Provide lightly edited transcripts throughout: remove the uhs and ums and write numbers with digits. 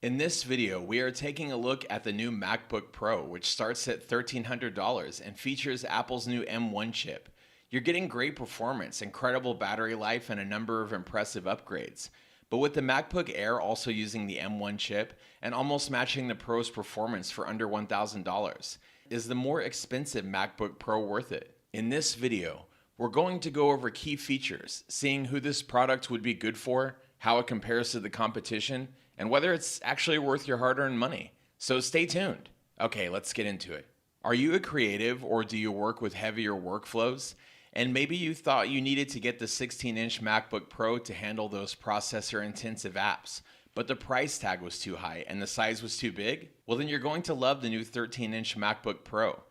In this video, we are taking a look at the new MacBook Pro, which starts at $1,300 and features Apple's new M1 chip. You're getting great performance, incredible battery life, and a number of impressive upgrades. But with the MacBook Air also using the M1 chip and almost matching the Pro's performance for under $1,000, is the more expensive MacBook Pro worth it? In this video, we're going to go over key features, seeing who this product would be good for, how it compares to the competition, and whether it's actually worth your hard-earned money. So stay tuned. Okay, let's get into it. Are you a creative or do you work with heavier workflows? And maybe you thought you needed to get the 16-inch MacBook Pro to handle those processor-intensive apps, but the price tag was too high and the size was too big? Well, then you're going to love the new 13-inch MacBook Pro.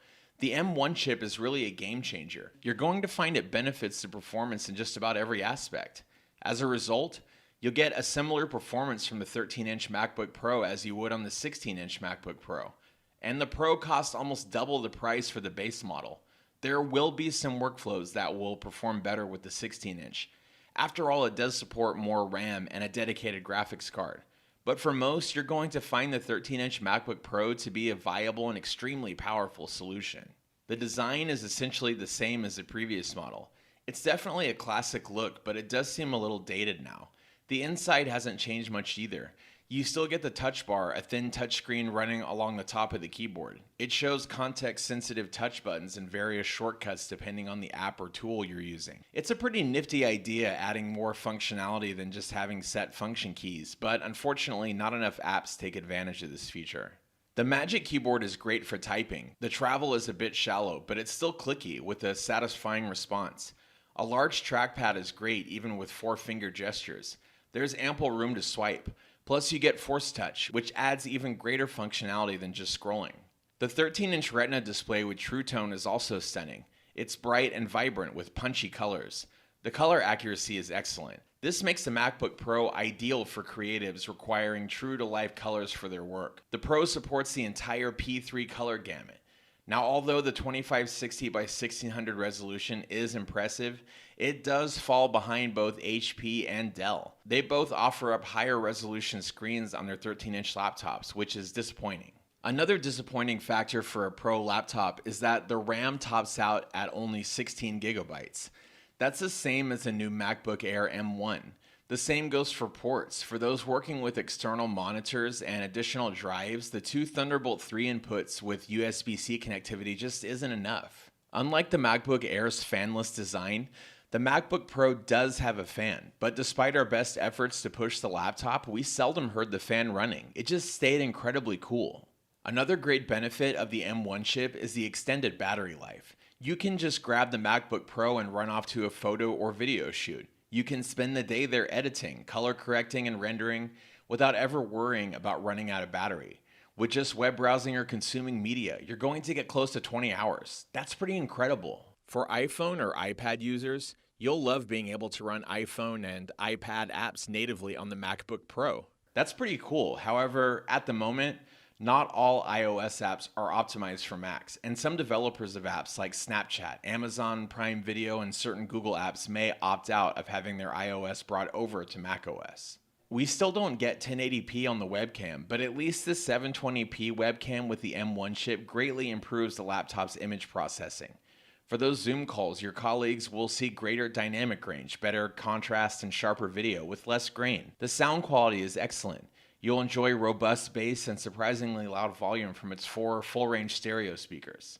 The M1 chip is really a game changer. You're going to find it benefits the performance in just about every aspect. As a result, you'll get a similar performance from the 13-inch MacBook Pro as you would on the 16-inch MacBook Pro. And the Pro costs almost double the price for the base model. There will be some workflows that will perform better with the 16-inch. After all, it does support more RAM and a dedicated graphics card. But for most, you're going to find the 13-inch MacBook Pro to be a viable and extremely powerful solution. The design is essentially the same as the previous model. It's definitely a classic look, but it does seem a little dated now. The inside hasn't changed much either. You still get the touch bar, a thin touchscreen running along the top of the keyboard. It shows context-sensitive touch buttons and various shortcuts depending on the app or tool you're using. It's a pretty nifty idea, adding more functionality than just having set function keys, but unfortunately not enough apps take advantage of this feature. The Magic Keyboard is great for typing. The travel is a bit shallow, but it's still clicky with a satisfying response. A large trackpad is great even with 4-finger gestures. There's ample room to swipe. Plus you get Force Touch, which adds even greater functionality than just scrolling. The 13-inch Retina display with True Tone is also stunning. It's bright and vibrant with punchy colors. The color accuracy is excellent. This makes the MacBook Pro ideal for creatives requiring true-to-life colors for their work. The Pro supports the entire P3 color gamut. Now, although the 2560 by 1600 resolution is impressive, it does fall behind both HP and Dell. They both offer up higher resolution screens on their 13-inch laptops, which is disappointing. Another disappointing factor for a Pro laptop is that the RAM tops out at only 16 gigabytes. That's the same as the new MacBook Air M1. The same goes for ports. For those working with external monitors and additional drives, the two Thunderbolt 3 inputs with USB-C connectivity just isn't enough. Unlike the MacBook Air's fanless design, the MacBook Pro does have a fan, but despite our best efforts to push the laptop, we seldom heard the fan running. It just stayed incredibly cool. Another great benefit of the M1 chip is the extended battery life. You can just grab the MacBook Pro and run off to a photo or video shoot. You can spend the day there editing, color correcting, and rendering without ever worrying about running out of battery. With just web browsing or consuming media, you're going to get close to 20 hours. That's pretty incredible. For iPhone or iPad users, you'll love being able to run iPhone and iPad apps natively on the MacBook Pro. That's pretty cool. However, at the moment, not all iOS apps are optimized for Macs, and some developers of apps like Snapchat, Amazon Prime Video, and certain Google apps may opt out of having their iOS brought over to macOS. We still don't get 1080p on the webcam, but at least the 720p webcam with the M1 chip greatly improves the laptop's image processing. For those Zoom calls, your colleagues will see greater dynamic range, better contrast, and sharper video with less grain. The sound quality is excellent. You'll enjoy robust bass and surprisingly loud volume from its 4 full-range stereo speakers.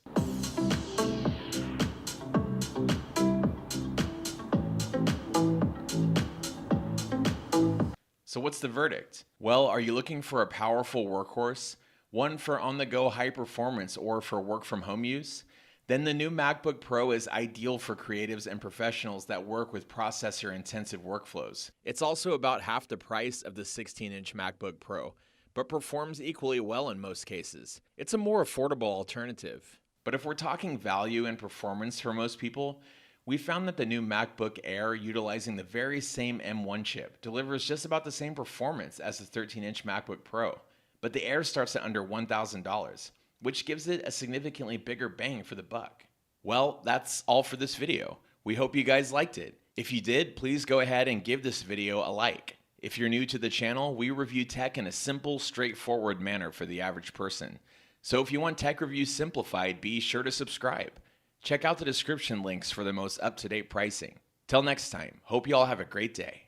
So what's the verdict? Well, are you looking for a powerful workhorse? One for on-the-go high performance or for work-from-home use? Then the new MacBook Pro is ideal for creatives and professionals that work with processor-intensive workflows. It's also about half the price of the 16-inch MacBook Pro, but performs equally well in most cases. It's a more affordable alternative. But if we're talking value and performance for most people, we found that the new MacBook Air, utilizing the very same M1 chip, delivers just about the same performance as the 13-inch MacBook Pro. But the Air starts at under $1,000. Which gives it a significantly bigger bang for the buck. Well, that's all for this video. We hope you guys liked it. If you did, please go ahead and give this video a like. If you're new to the channel, we review tech in a simple, straightforward manner for the average person. So if you want tech reviews simplified, be sure to subscribe. Check out the description links for the most up-to-date pricing. Till next time, hope you all have a great day.